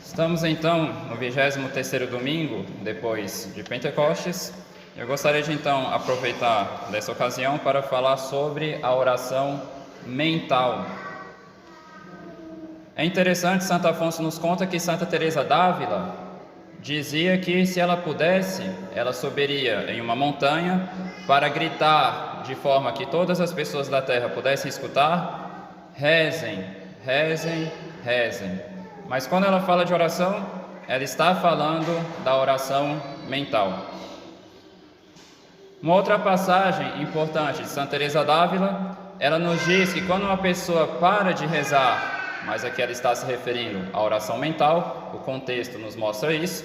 Estamos então no 23º domingo depois de Pentecostes. Eu gostaria de então aproveitar dessa ocasião para falar sobre a oração mental. É interessante, Santo Afonso nos conta que Santa Teresa d'Ávila dizia que se ela pudesse, ela subiria em uma montanha para gritar de forma que todas as pessoas da terra pudessem escutar: rezem, rezem, rezem. Mas quando ela fala de oração, ela está falando da oração mental. Uma outra passagem importante de Santa Teresa d'Ávila, ela nos diz que quando uma pessoa para de rezar, mas aqui ela está se referindo à oração mental, o contexto nos mostra isso,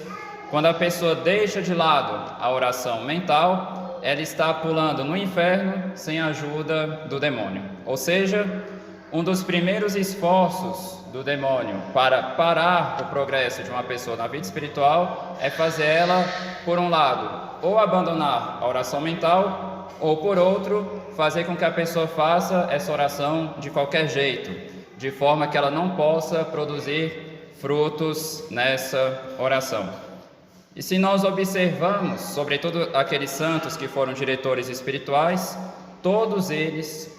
quando a pessoa deixa de lado a oração mental, ela está pulando no inferno sem a ajuda do demônio. Ou seja, um dos primeiros esforços do demônio para parar o progresso de uma pessoa na vida espiritual é fazer ela, por um lado, ou abandonar a oração mental, ou por outro, fazer com que a pessoa faça essa oração de qualquer jeito, de forma que ela não possa produzir frutos nessa oração. E se nós observamos, sobretudo aqueles santos que foram diretores espirituais, todos eles,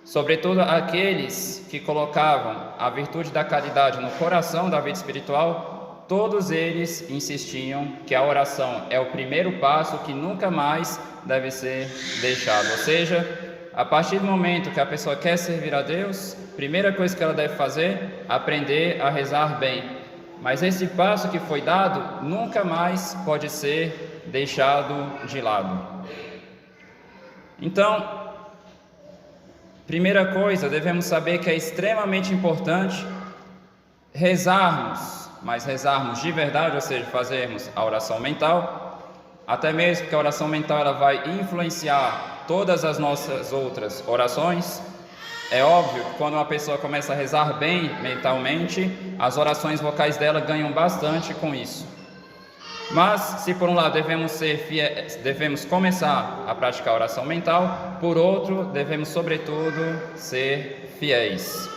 sobretudo aqueles que colocavam a virtude da caridade no coração da vida espiritual, todos eles insistiam que a oração é o primeiro passo que nunca mais deve ser deixado. Ou seja, a partir do momento que a pessoa quer servir a Deus, a primeira coisa que ela deve fazer é aprender a rezar bem. Mas esse passo que foi dado nunca mais pode ser deixado de lado. Então, primeira coisa, devemos saber que é extremamente importante rezarmos, mas rezarmos de verdade, ou seja, fazermos a oração mental, até mesmo porque a oração mental ela vai influenciar todas as nossas outras orações. É óbvio que quando uma pessoa começa a rezar bem mentalmente, as orações vocais dela ganham bastante com isso. Mas, se por um lado devemos começar a praticar a oração mental, por outro, devemos sobretudo ser fiéis.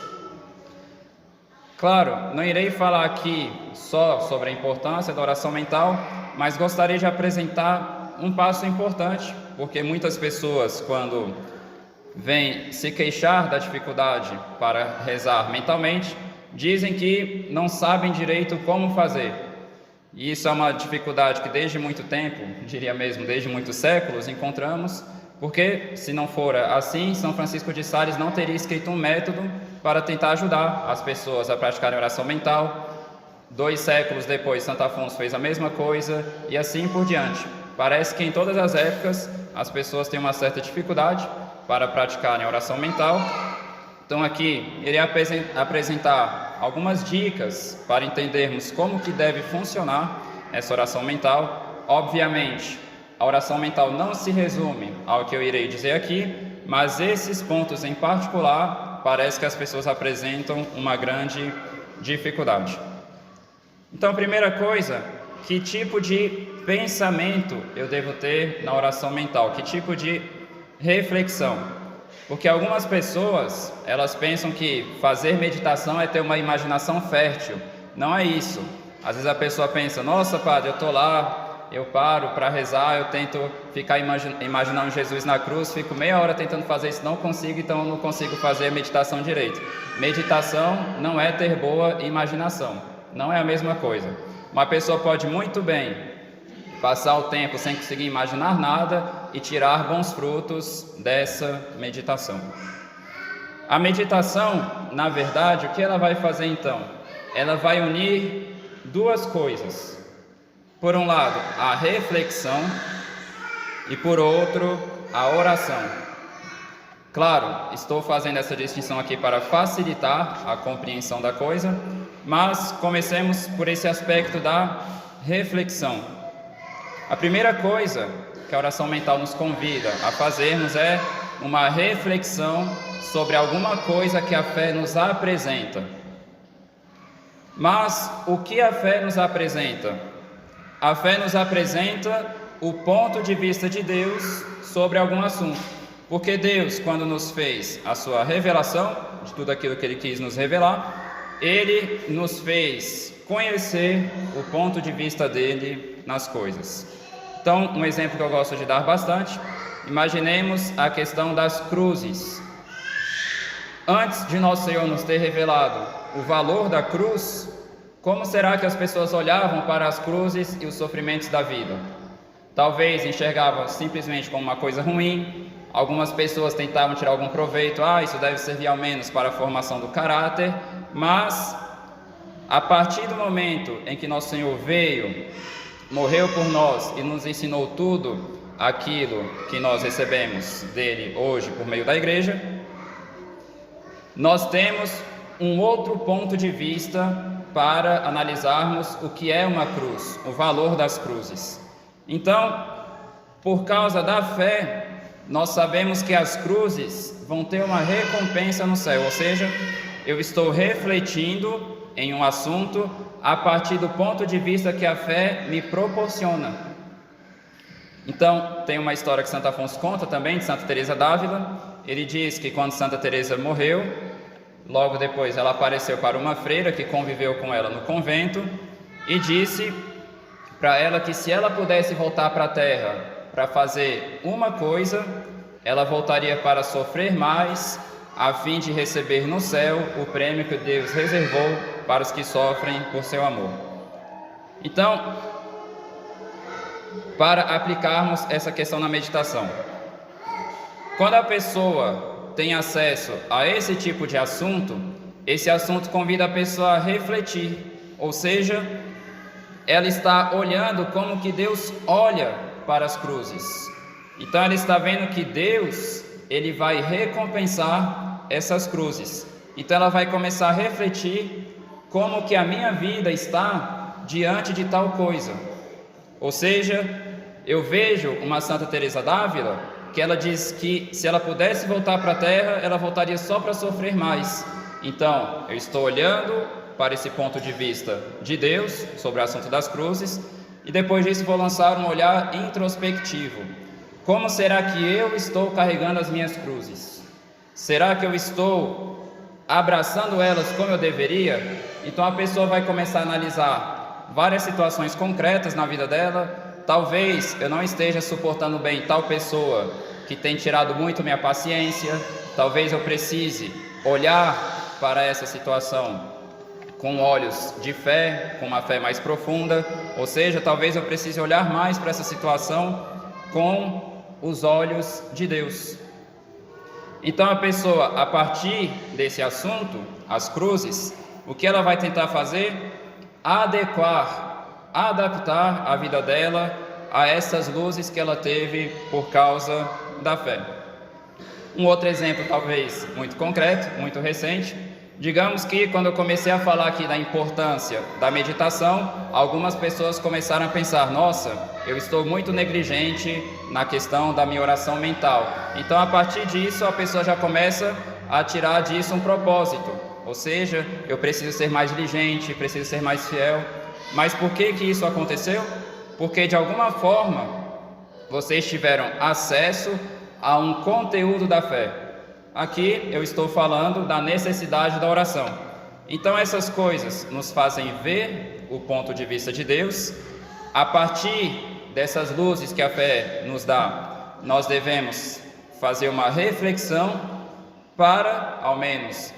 Claro, não irei falar aqui só sobre a importância da oração mental, mas gostaria de apresentar um passo importante, porque muitas pessoas, quando vêm se queixar da dificuldade para rezar mentalmente, dizem que não sabem direito como fazer. E isso é uma dificuldade que desde muito tempo, diria mesmo desde muitos séculos, encontramos, porque se não for assim, São Francisco de Sales não teria escrito um método para tentar ajudar as pessoas a praticarem oração mental. 2 séculos depois, Santo Afonso fez a mesma coisa e assim por diante. Parece que em todas as épocas as pessoas têm uma certa dificuldade para praticarem oração mental. Então aqui irei apresentar algumas dicas para entendermos como que deve funcionar essa oração mental. Obviamente, a oração mental não se resume ao que eu irei dizer aqui, mas esses pontos em particular parece que as pessoas apresentam uma grande dificuldade. Então, primeira coisa, que tipo de pensamento eu devo ter na oração mental? Que tipo de reflexão? Porque algumas pessoas, elas pensam que fazer meditação é ter uma imaginação fértil. Não é isso. Às vezes a pessoa pensa: nossa, padre, eu estou lá, eu paro para rezar, eu tento ficar imaginando Jesus na cruz, fico meia hora tentando fazer isso, não consigo, então eu não consigo fazer a meditação direito. Meditação não é ter boa imaginação, não é a mesma coisa. Uma pessoa pode muito bem passar o tempo sem conseguir imaginar nada e tirar bons frutos dessa meditação. A meditação, na verdade, o que ela vai fazer então? Ela vai unir duas coisas. Por um lado, a reflexão e por outro, a oração. Claro, estou fazendo essa distinção aqui para facilitar a compreensão da coisa, mas comecemos por esse aspecto da reflexão. A primeira coisa que a oração mental nos convida a fazermos é uma reflexão sobre alguma coisa que a fé nos apresenta. Mas o que a fé nos apresenta? A fé nos apresenta o ponto de vista de Deus sobre algum assunto. Porque Deus, quando nos fez a sua revelação de tudo aquilo que Ele quis nos revelar, ele nos fez conhecer o ponto de vista dele nas coisas. Então, um exemplo que eu gosto de dar bastante, imaginemos a questão das cruzes. Antes de nosso Senhor nos ter revelado o valor da cruz, como será que as pessoas olhavam para as cruzes e os sofrimentos da vida? Talvez enxergavam simplesmente como uma coisa ruim. Algumas pessoas tentavam tirar algum proveito, isso deve servir ao menos para a formação do caráter, mas a partir do momento em que nosso Senhor veio, morreu por nós e nos ensinou tudo aquilo que nós recebemos dele hoje por meio da igreja, nós temos um outro ponto de vista para analisarmos o que é uma cruz, o valor das cruzes. Então, por causa da fé, nós sabemos que as cruzes vão ter uma recompensa no céu, ou seja, eu estou refletindo em um assunto a partir do ponto de vista que a fé me proporciona. Então, tem uma história que Santo Afonso conta também, de Santa Teresa d'Ávila. Ele diz que quando Santa Teresa morreu, logo depois ela apareceu para uma freira que conviveu com ela no convento e disse para ela que se ela pudesse voltar para a terra para fazer uma coisa, ela voltaria para sofrer mais, a fim de receber no céu o prêmio que Deus reservou para os que sofrem por seu amor. Então, para aplicarmos essa questão na meditação, quando a pessoa tem acesso a esse tipo de assunto, esse assunto convida a pessoa a refletir, ou seja, ela está olhando como que Deus olha para as cruzes. Então ela está vendo que Deus, ele vai recompensar essas cruzes. Então ela vai começar a refletir como que a minha vida está diante de tal coisa. Ou seja, eu vejo uma Santa Teresa d'Ávila que ela diz que se ela pudesse voltar para a terra, ela voltaria só para sofrer mais. Então, eu estou olhando para esse ponto de vista de Deus sobre o assunto das cruzes e depois disso vou lançar um olhar introspectivo. Como será que eu estou carregando as minhas cruzes? Será que eu estou abraçando elas como eu deveria? Então a pessoa vai começar a analisar várias situações concretas na vida dela. Talvez eu não esteja suportando bem tal pessoa que tem tirado muito minha paciência. Talvez eu precise olhar para essa situação com olhos de fé, com uma fé mais profunda. Ou seja, talvez eu precise olhar mais para essa situação com os olhos de Deus. Então a pessoa, a partir desse assunto, as cruzes, o que ela vai tentar fazer? Adaptar a vida dela a essas luzes que ela teve por causa da fé. Um outro exemplo, talvez muito concreto, muito recente, digamos que quando eu comecei a falar aqui da importância da meditação, algumas pessoas começaram a pensar, nossa, eu estou muito negligente na questão da minha oração mental. Então a partir disso a pessoa já começa a tirar disso um propósito, ou seja, eu preciso ser mais diligente, preciso ser mais fiel. Mas por que isso aconteceu? Porque de alguma forma vocês tiveram acesso a um conteúdo da fé. Aqui eu estou falando da necessidade da oração. Então essas coisas nos fazem ver o ponto de vista de Deus. A partir dessas luzes que a fé nos dá, nós devemos fazer uma reflexão para, ao menos,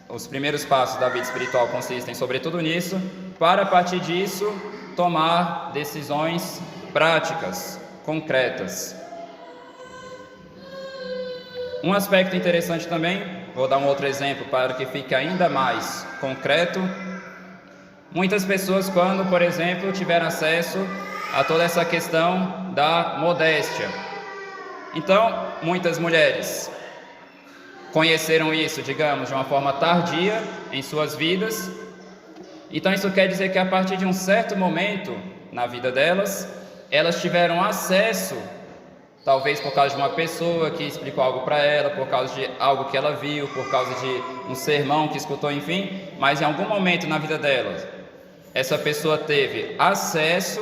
os primeiros passos da vida espiritual consistem sobretudo nisso, para a partir disso tomar decisões práticas, concretas. Um aspecto interessante também, vou dar um outro exemplo para que fique ainda mais concreto. Muitas pessoas, quando, por exemplo, tiveram acesso a toda essa questão da modéstia, então, muitas mulheres conheceram isso, digamos, de uma forma tardia em suas vidas. Então isso quer dizer que a partir de um certo momento na vida delas, elas tiveram acesso, talvez por causa de uma pessoa que explicou algo para ela, por causa de algo que ela viu, por causa de um sermão que escutou, enfim, mas em algum momento na vida delas, essa pessoa teve acesso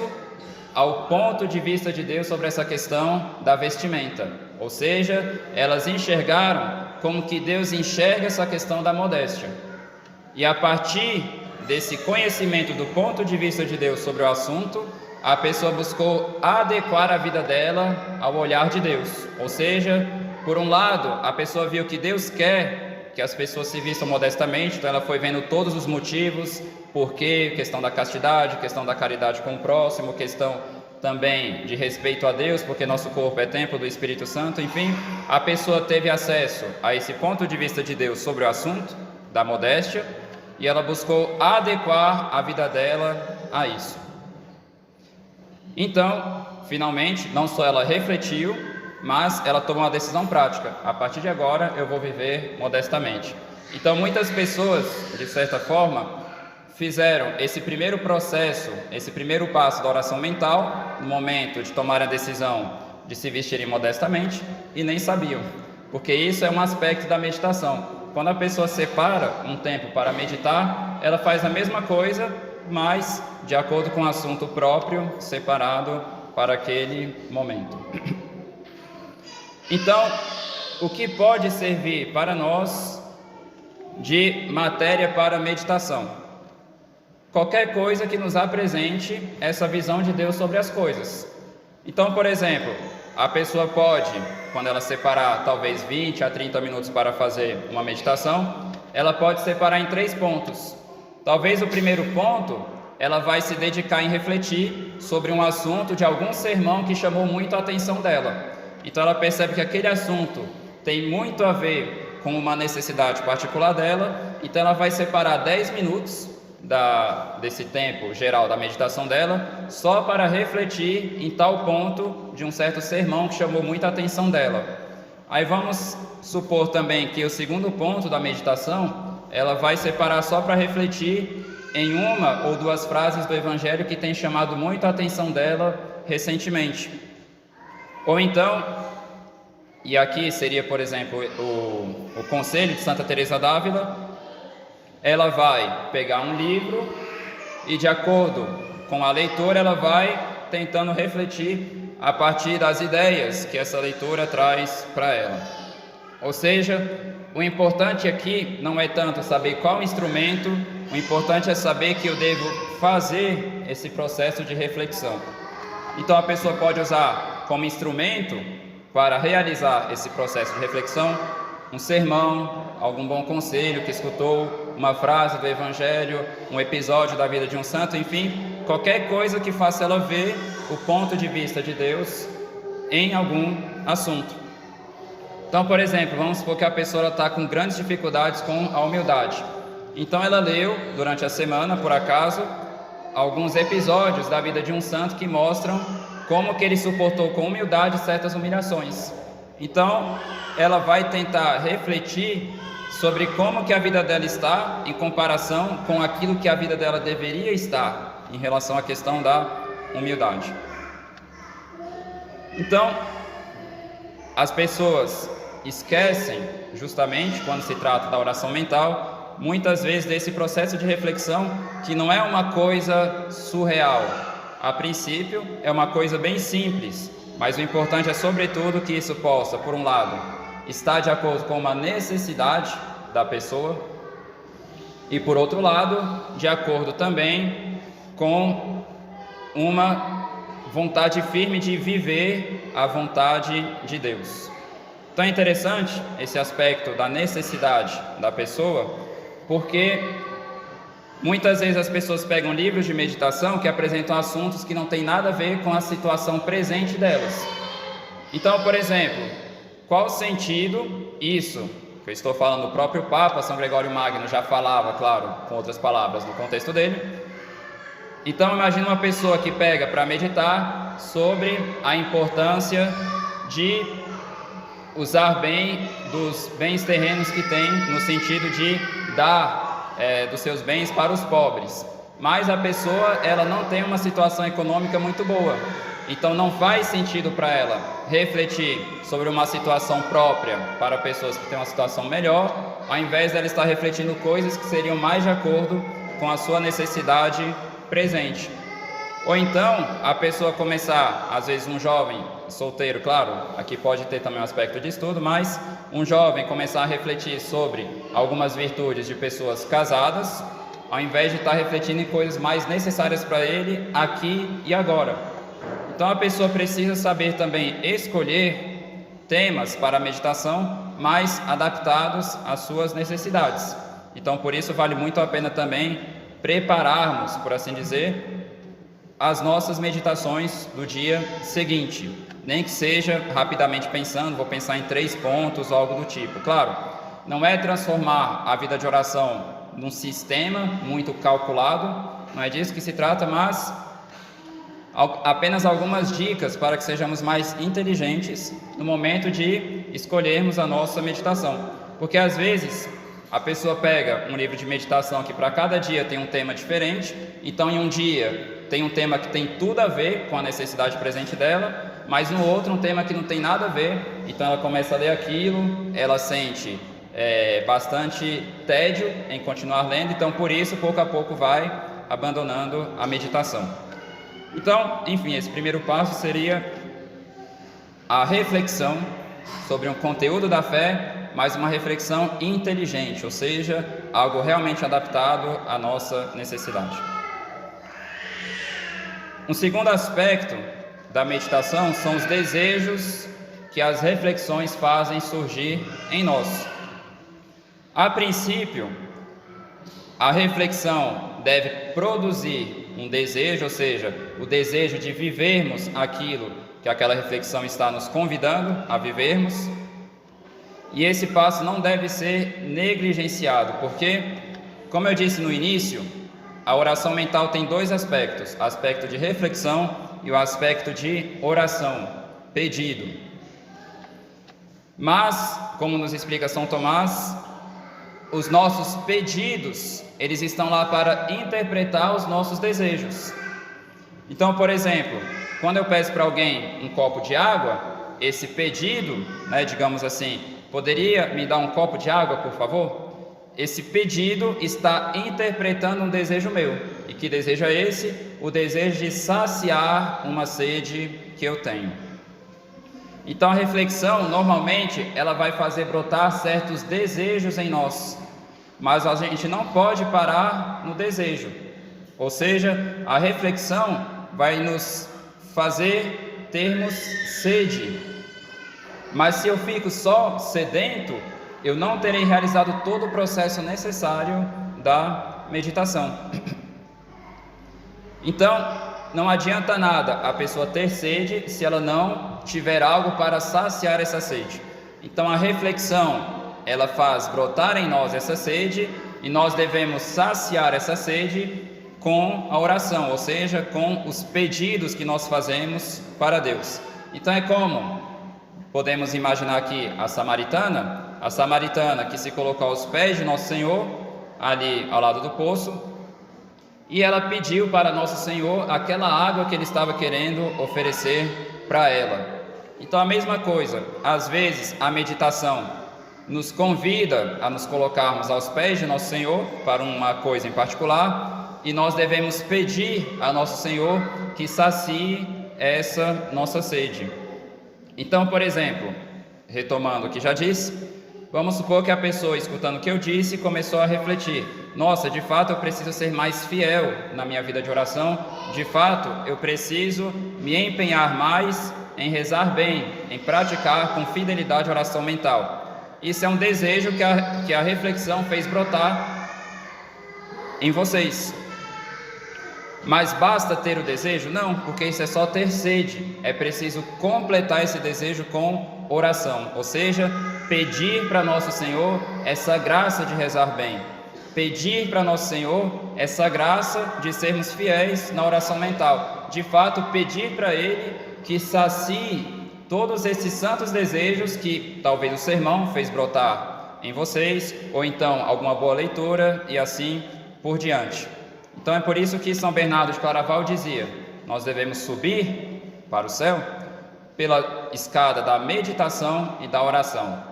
ao ponto de vista de Deus sobre essa questão da vestimenta. Ou seja, elas enxergaram como que Deus enxerga essa questão da modéstia. e a partir desse conhecimento do ponto de vista de Deus sobre o assunto, a pessoa buscou adequar a vida dela ao olhar de Deus. Ou seja, por um lado, a pessoa viu que Deus quer que as pessoas se vistam modestamente, então ela foi vendo todos os motivos, porquê, questão da castidade, questão da caridade com o próximo, questão também de respeito a Deus, porque nosso corpo é templo do Espírito Santo, enfim, a pessoa teve acesso a esse ponto de vista de Deus sobre o assunto da modéstia, e ela buscou adequar a vida dela a isso. Então, finalmente, não só ela refletiu, mas ela tomou uma decisão prática. A partir de agora, eu vou viver modestamente. Então, muitas pessoas, de certa forma, fizeram esse primeiro processo, esse primeiro passo da oração mental, no momento de tomar a decisão de se vestirem modestamente, e nem sabiam, porque isso é um aspecto da meditação. Quando a pessoa separa um tempo para meditar, ela faz a mesma coisa, mas de acordo com o assunto próprio, separado para aquele momento. Então, o que pode servir para nós de matéria para meditação? Qualquer coisa que nos apresente essa visão de Deus sobre as coisas. Então, por exemplo, a pessoa pode, quando ela separar talvez 20 a 30 minutos para fazer uma meditação, ela pode separar em 3 pontos. Talvez o primeiro ponto, ela vai se dedicar em refletir sobre um assunto de algum sermão que chamou muito a atenção dela. Então ela percebe que aquele assunto tem muito a ver com uma necessidade particular dela, então ela vai separar 10 minutos desse tempo geral da meditação dela, só para refletir em tal ponto de um certo sermão que chamou muita atenção dela. Aí vamos supor também que o segundo ponto da meditação, ela vai separar só para refletir em uma ou 2 frases do Evangelho que tem chamado muito a atenção dela recentemente. Ou então, e aqui seria, por exemplo, o Conselho de Santa Teresa d'Ávila, ela vai pegar um livro e, de acordo com a leitura, ela vai tentando refletir a partir das ideias que essa leitura traz para ela. Ou seja, o importante aqui não é tanto saber qual instrumento, o importante é saber que eu devo fazer esse processo de reflexão. Então a pessoa pode usar como instrumento para realizar esse processo de reflexão um sermão, algum bom conselho que escutou, uma frase do Evangelho, um episódio da vida de um santo, enfim, qualquer coisa que faça ela ver o ponto de vista de Deus em algum assunto. Então, por exemplo, vamos supor que a pessoa está com grandes dificuldades com a humildade. Então ela leu, durante a semana, por acaso, alguns episódios da vida de um santo que mostram como que ele suportou com humildade certas humilhações. Então, ela vai tentar refletir sobre como que a vida dela está em comparação com aquilo que a vida dela deveria estar em relação à questão da humildade. Então, as pessoas esquecem, justamente quando se trata da oração mental, muitas vezes desse processo de reflexão que não é uma coisa surreal. A princípio, é uma coisa bem simples, mas o importante é, sobretudo, que isso possa, por um lado, estar de acordo com uma necessidade da pessoa e, por outro lado, de acordo também com uma vontade firme de viver a vontade de Deus. Então é interessante esse aspecto da necessidade da pessoa, porque muitas vezes as pessoas pegam livros de meditação que apresentam assuntos que não têm nada a ver com a situação presente delas. Então, por exemplo, qual sentido isso, que eu estou falando do próprio Papa, São Gregório Magno já falava, claro, com outras palavras no contexto dele. Então imagina uma pessoa que pega para meditar sobre a importância de usar bem dos bens terrenos que tem, no sentido de dar dos seus bens para os pobres, mas a pessoa ela não tem uma situação econômica muito boa, então não faz sentido para ela refletir sobre uma situação própria para pessoas que têm uma situação melhor, ao invés dela estar refletindo coisas que seriam mais de acordo com a sua necessidade presente. Ou então, a pessoa começar, às vezes um jovem solteiro, claro, aqui pode ter também um aspecto de estudo, mas um jovem começar a refletir sobre algumas virtudes de pessoas casadas, ao invés de estar refletindo em coisas mais necessárias para ele aqui e agora. Então a pessoa precisa saber também escolher temas para a meditação mais adaptados às suas necessidades. Então por isso vale muito a pena também prepararmos, por assim dizer, as nossas meditações do dia seguinte, nem que seja rapidamente pensando, vou pensar em 3 pontos ou algo do tipo. Claro, não é transformar a vida de oração num sistema muito calculado, não é disso que se trata, mas apenas algumas dicas para que sejamos mais inteligentes no momento de escolhermos a nossa meditação, porque às vezes a pessoa pega um livro de meditação que para cada dia tem um tema diferente, então em um dia tem um tema que tem tudo a ver com a necessidade presente dela, mas no outro um tema que não tem nada a ver, então ela começa a ler aquilo, ela sente bastante tédio em continuar lendo, então por isso pouco a pouco vai abandonando a meditação. Então, enfim, esse primeiro passo seria a reflexão sobre um conteúdo da fé, mas uma reflexão inteligente, ou seja, algo realmente adaptado à nossa necessidade. Um segundo aspecto da meditação são os desejos que as reflexões fazem surgir em nós. A princípio, a reflexão deve produzir um desejo, ou seja, o desejo de vivermos aquilo que aquela reflexão está nos convidando a vivermos. E esse passo não deve ser negligenciado, porque, como eu disse no início, a oração mental tem 2 aspectos, o aspecto de reflexão e o aspecto de oração, pedido. Mas, como nos explica São Tomás, os nossos pedidos, eles estão lá para interpretar os nossos desejos. Então, por exemplo, quando eu peço para alguém um copo de água, esse pedido, digamos assim, poderia me dar um copo de água, por favor? Esse pedido está interpretando um desejo meu. E que desejo é esse? O desejo de saciar uma sede que eu tenho. Então a reflexão, normalmente, ela vai fazer brotar certos desejos em nós, mas a gente não pode parar no desejo. Ou seja, a reflexão vai nos fazer termos sede. Mas se eu fico só sedento, eu não terei realizado todo o processo necessário da meditação. Então, não adianta nada a pessoa ter sede se ela não tiver algo para saciar essa sede. Então, a reflexão, ela faz brotar em nós essa sede, e nós devemos saciar essa sede com a oração, ou seja, com os pedidos que nós fazemos para Deus. Então, é como podemos imaginar aqui a samaritana que se colocou aos pés de Nosso Senhor, ali ao lado do poço, e ela pediu para Nosso Senhor aquela água que ele estava querendo oferecer para ela. Então a mesma coisa, às vezes a meditação nos convida a nos colocarmos aos pés de Nosso Senhor para uma coisa em particular, e nós devemos pedir a Nosso Senhor que sacie essa nossa sede. Então, por exemplo, retomando o que já disse, vamos supor que a pessoa, escutando o que eu disse, começou a refletir: nossa, de fato eu preciso ser mais fiel na minha vida de oração, de fato eu preciso me empenhar mais em rezar bem, em praticar com fidelidade a oração mental. Isso é um desejo que a reflexão fez brotar em vocês. Mas basta ter o desejo? Não, porque isso é só ter sede. É preciso completar esse desejo com oração, ou seja, pedir para Nosso Senhor essa graça de rezar bem, pedir para Nosso Senhor essa graça de sermos fiéis na oração mental, de fato pedir para Ele que sacie todos esses santos desejos que talvez o sermão fez brotar em vocês, ou então alguma boa leitura e assim por diante. Então é por isso que São Bernardo de Claraval dizia: nós devemos subir para o céu pela escada da meditação e da oração.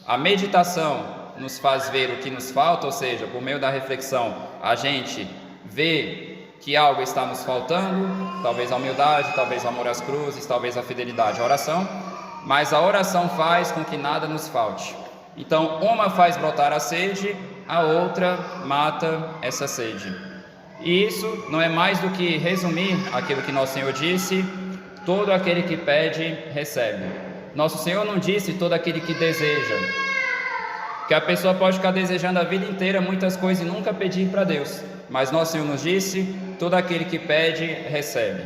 A meditação nos faz ver o que nos falta, ou seja, por meio da reflexão a gente vê que algo está nos faltando, talvez a humildade, talvez o amor às cruzes, talvez a fidelidade à oração, mas a oração faz com que nada nos falte. Então, uma faz brotar a sede, a outra mata essa sede. E isso não é mais do que resumir aquilo que nosso Senhor disse: todo aquele que pede, recebe. Nosso Senhor não disse todo aquele que deseja, que a pessoa pode ficar desejando a vida inteira muitas coisas e nunca pedir para Deus, mas nosso Senhor nos disse: todo aquele que pede, recebe.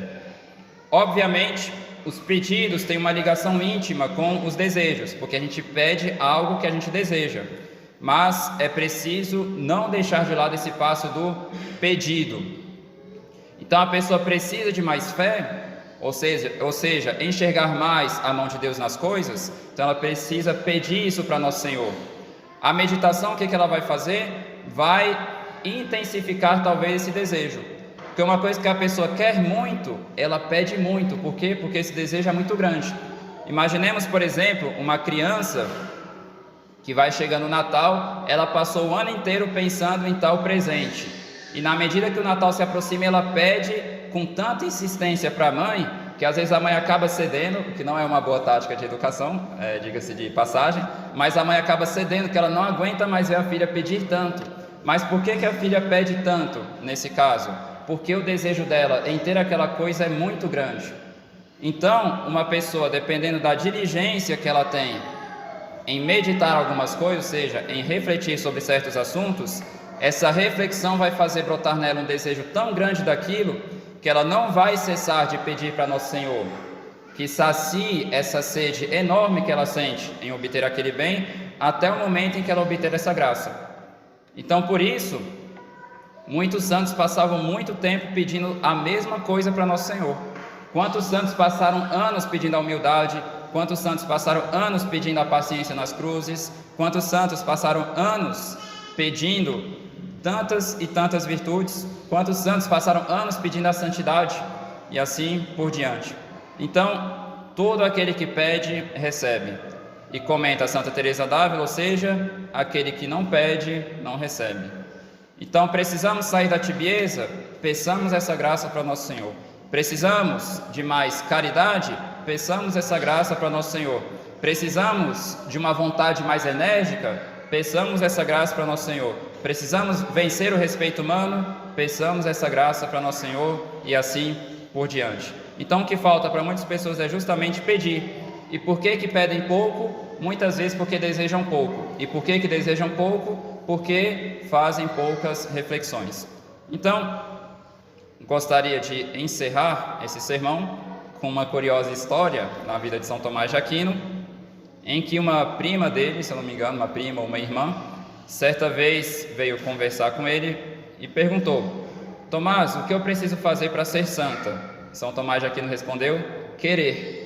Obviamente, os pedidos têm uma ligação íntima com os desejos, porque a gente pede algo que a gente deseja, mas é preciso não deixar de lado esse passo do pedido. Então a pessoa precisa de mais fé, ou seja, enxergar mais a mão de Deus nas coisas, então ela precisa pedir isso para nosso Senhor. A meditação, o que ela vai fazer? Vai intensificar talvez esse desejo, porque uma coisa que a pessoa quer muito, ela pede muito. Por quê? Porque esse desejo é muito grande. Imaginemos, por exemplo, uma criança que vai chegando o Natal, ela passou o ano inteiro pensando em tal presente, e na medida que o Natal se aproxima, ela pede com tanta insistência para a mãe, que às vezes a mãe acaba cedendo, o que não é uma boa tática de educação, diga-se de passagem, mas a mãe acaba cedendo, que ela não aguenta mais ver a filha pedir tanto. Mas por que a filha pede tanto nesse caso? Porque o desejo dela em ter aquela coisa é muito grande. Então, uma pessoa, dependendo da diligência que ela tem em meditar algumas coisas, ou seja, em refletir sobre certos assuntos, essa reflexão vai fazer brotar nela um desejo tão grande daquilo, que ela não vai cessar de pedir para nosso Senhor que sacie essa sede enorme que ela sente em obter aquele bem, até o momento em que ela obter essa graça. Então, por isso, muitos santos passavam muito tempo pedindo a mesma coisa para nosso Senhor. Quantos santos passaram anos pedindo a humildade? Quantos santos passaram anos pedindo a paciência nas cruzes? Quantos santos passaram anos pedindo tantas e tantas virtudes? Quantos santos passaram anos pedindo a santidade? E assim por diante. Então, todo aquele que pede, recebe. E comenta Santa Teresa d'Ávila, ou seja, aquele que não pede, não recebe. Então, precisamos sair da tibieza, peçamos essa graça para nosso Senhor. Precisamos de mais caridade, peçamos essa graça para nosso Senhor. Precisamos de uma vontade mais enérgica, peçamos essa graça para nosso Senhor. Precisamos vencer o respeito humano, peçamos essa graça para nosso Senhor, e assim por diante. Então, o que falta para muitas pessoas é justamente pedir. E por que pedem pouco? Muitas vezes porque desejam pouco. E por que desejam pouco? Porque fazem poucas reflexões. Então, gostaria de encerrar esse sermão com uma curiosa história na vida de São Tomás de Aquino, em que uma prima dele, se eu não me engano, uma prima ou uma irmã, certa vez veio conversar com ele e perguntou: Tomás, o que eu preciso fazer para ser santa? São Tomás de Aquino respondeu: querer.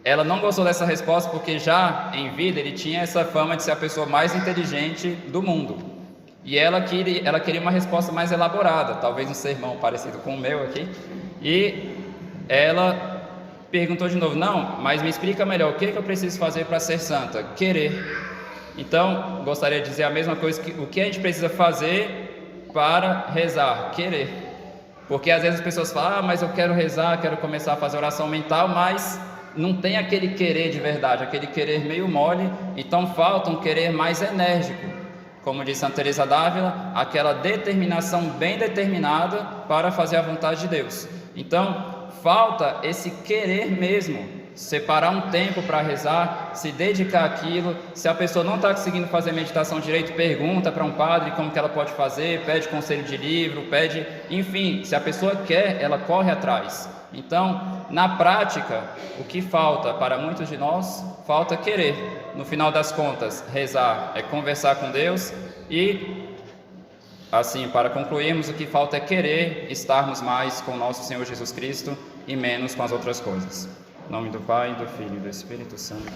Ela não gostou dessa resposta porque já em vida ele tinha essa fama de ser a pessoa mais inteligente do mundo. E ela queria uma resposta mais elaborada, talvez um sermão parecido com o meu aqui. E ela perguntou de novo: não, mas me explica melhor, o que eu preciso fazer para ser santa? Querer. Então, gostaria de dizer a mesma coisa, que o que a gente precisa fazer para rezar? Querer. Porque às vezes as pessoas falam: mas eu quero rezar, quero começar a fazer oração mental, mas não tem aquele querer de verdade, aquele querer meio mole. Então falta um querer mais enérgico, como diz Santa Teresa d'Ávila, aquela determinação bem determinada para fazer a vontade de Deus. Então falta esse querer mesmo, separar um tempo para rezar, se dedicar àquilo. Se a pessoa não está conseguindo fazer meditação direito, pergunta para um padre como que ela pode fazer, pede conselho de livro, pede, enfim, se a pessoa quer, ela corre atrás. Então, na prática, o que falta para muitos de nós, falta querer. No final das contas, rezar é conversar com Deus e, assim, para concluirmos, o que falta é querer estarmos mais com o nosso Senhor Jesus Cristo e menos com as outras coisas. Em nome do Pai, do Filho e do Espírito Santo.